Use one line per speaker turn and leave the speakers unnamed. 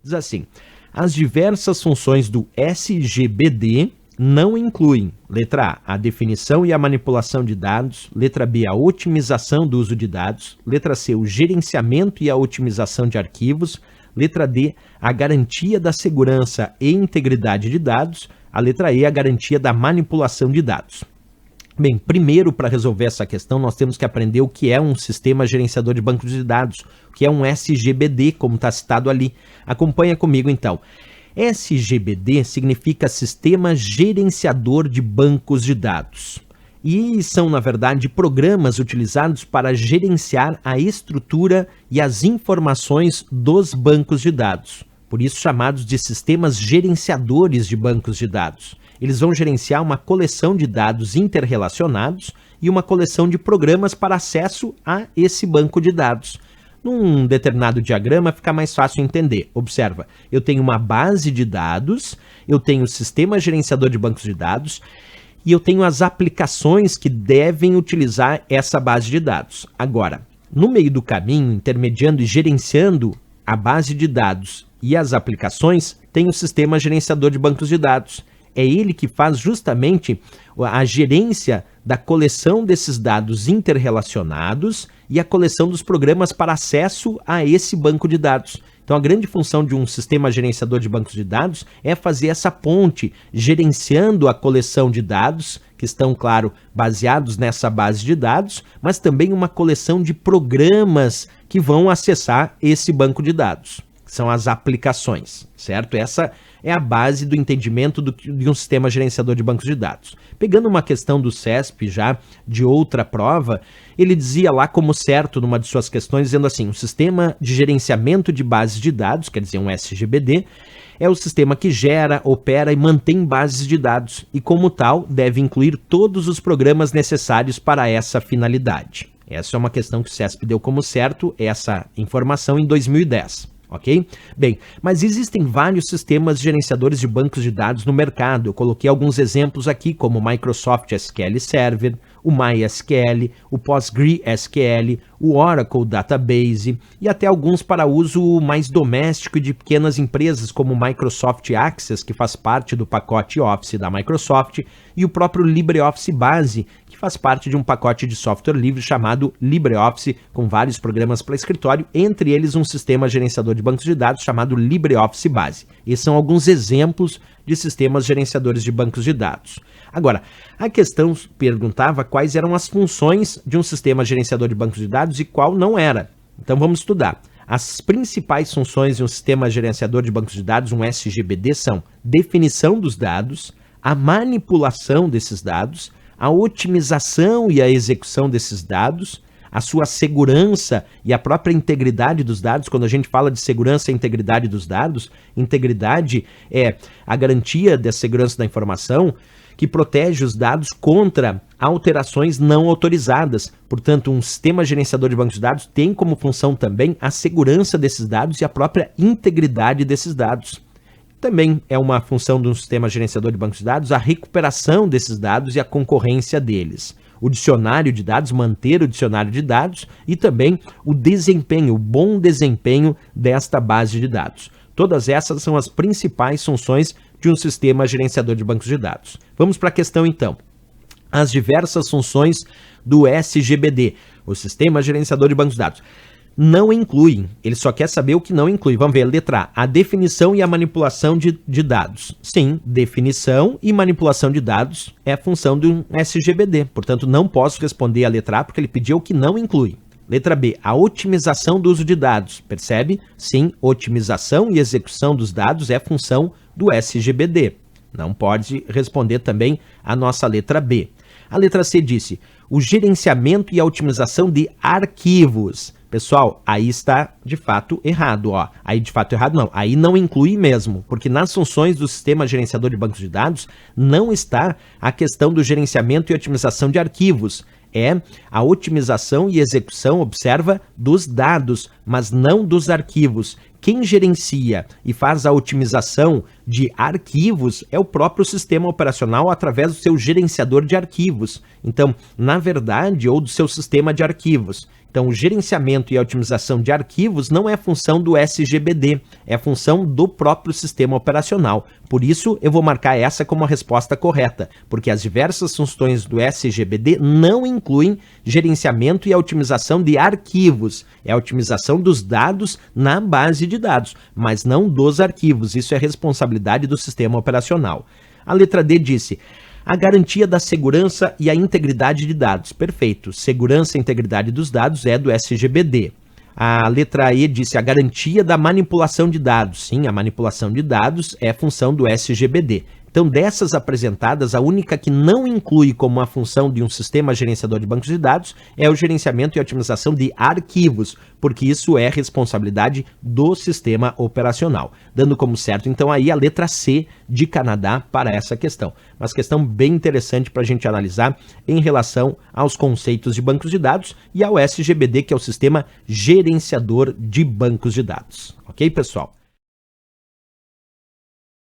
Diz assim: as diversas funções do SGBD não incluem, letra A, a definição e a manipulação de dados, letra B, a otimização do uso de dados, letra C, o gerenciamento e a otimização de arquivos, letra D, a garantia da segurança e integridade de dados, a letra E, a garantia da manipulação de dados. Bem, primeiro, para resolver essa questão, nós temos que aprender o que é um sistema gerenciador de bancos de dados, o que é um SGBD, como está citado ali. Acompanha comigo, então. SGBD significa Sistema Gerenciador de Bancos de Dados. E são, na verdade, programas utilizados para gerenciar a estrutura e as informações dos bancos de dados. Por isso, chamados de sistemas gerenciadores de bancos de dados. Eles vão gerenciar uma coleção de dados interrelacionados e uma coleção de programas para acesso a esse banco de dados. Num determinado diagrama fica mais fácil entender. Observa, eu tenho uma base de dados, eu tenho o sistema gerenciador de bancos de dados e eu tenho as aplicações que devem utilizar essa base de dados. Agora, no meio do caminho, intermediando e gerenciando a base de dados e as aplicações, tem o sistema gerenciador de bancos de dados. É ele que faz justamente a gerência da coleção desses dados interrelacionados e a coleção dos programas para acesso a esse banco de dados. Então, a grande função de um sistema gerenciador de bancos de dados é fazer essa ponte, gerenciando a coleção de dados, que estão, claro, baseados nessa base de dados, mas também uma coleção de programas que vão acessar esse banco de dados. São as aplicações, certo? Essa é a base do entendimento de um sistema gerenciador de bancos de dados. Pegando uma questão do CESP já de outra prova, ele dizia lá como certo numa de suas questões, dizendo assim: um sistema de gerenciamento de bases de dados, quer dizer, um SGBD, é o sistema que gera, opera e mantém bases de dados e, como tal, deve incluir todos os programas necessários para essa finalidade. Essa é uma questão que o CESP deu como certo, essa informação em 2010. Ok? Bem, mas existem vários sistemas gerenciadores de bancos de dados no mercado. Eu coloquei alguns exemplos aqui, como o Microsoft SQL Server, o MySQL, o PostgreSQL, o Oracle Database e até alguns para uso mais doméstico e de pequenas empresas, como o Microsoft Access, que faz parte do pacote Office da Microsoft, e o próprio LibreOffice Base, que faz parte de um pacote de software livre chamado LibreOffice, com vários programas para escritório, entre eles um sistema gerenciador de bancos de dados chamado LibreOffice Base. Esses são alguns exemplos de sistemas gerenciadores de bancos de dados. Agora, a questão perguntava quais eram as funções de um sistema gerenciador de bancos de dados e qual não era. Então vamos estudar. As principais funções de um sistema gerenciador de bancos de dados, um SGBD, são definição dos dados, a manipulação desses dados, a otimização e a execução desses dados, a sua segurança e a própria integridade dos dados. Quando a gente fala de segurança e integridade dos dados, integridade é a garantia da segurança da informação que protege os dados contra alterações não autorizadas. Portanto, um sistema gerenciador de bancos de dados tem como função também a segurança desses dados e a própria integridade desses dados. Também é uma função de um sistema gerenciador de bancos de dados a recuperação desses dados e a concorrência deles. O dicionário de dados, manter o dicionário de dados e também o desempenho, o bom desempenho desta base de dados. Todas essas são as principais funções de um sistema gerenciador de bancos de dados. Vamos para a questão então. As diversas funções do SGBD, o sistema gerenciador de bancos de dados, não incluem, ele só quer saber o que não inclui. Vamos ver, letra A, a definição e a manipulação de dados. Sim, definição e manipulação de dados é a função de um SGBD, portanto não posso responder a letra A porque ele pediu o que não inclui. Letra B, a otimização do uso de dados. Percebe? Sim, otimização e execução dos dados é função do SGBD. Não pode responder também a nossa letra B. A letra C disse, o gerenciamento e a otimização de arquivos. Pessoal, aí está de fato errado, ó. Aí de fato errado não, aí não inclui mesmo, porque nas funções do sistema gerenciador de bancos de dados não está a questão do gerenciamento e otimização de arquivos. É a otimização e execução, observa, dos dados, mas não dos arquivos. Quem gerencia e faz a otimização de arquivos é o próprio sistema operacional através do seu gerenciador de arquivos. Então, na verdade, ou do seu sistema de arquivos. Então, o gerenciamento e a otimização de arquivos não é função do SGBD, é função do próprio sistema operacional. Por isso, eu vou marcar essa como a resposta correta, porque as diversas funções do SGBD não incluem gerenciamento e a otimização de arquivos. É a otimização dos dados na base de dados, mas não dos arquivos. Isso é responsabilidade do sistema operacional. A letra D disse: a garantia da segurança e a integridade de dados. Perfeito. Segurança e integridade dos dados é do SGBD. A letra E disse: a garantia da manipulação de dados. Sim, a manipulação de dados é função do SGBD. Então, dessas apresentadas, a única que não inclui como uma função de um sistema gerenciador de bancos de dados é o gerenciamento e otimização de arquivos, porque isso é responsabilidade do sistema operacional. Dando como certo, então, aí a letra C de Canadá para essa questão. Mas questão bem interessante para a gente analisar em relação aos conceitos de bancos de dados e ao SGBD, que é o Sistema Gerenciador de Bancos de Dados. Ok, pessoal?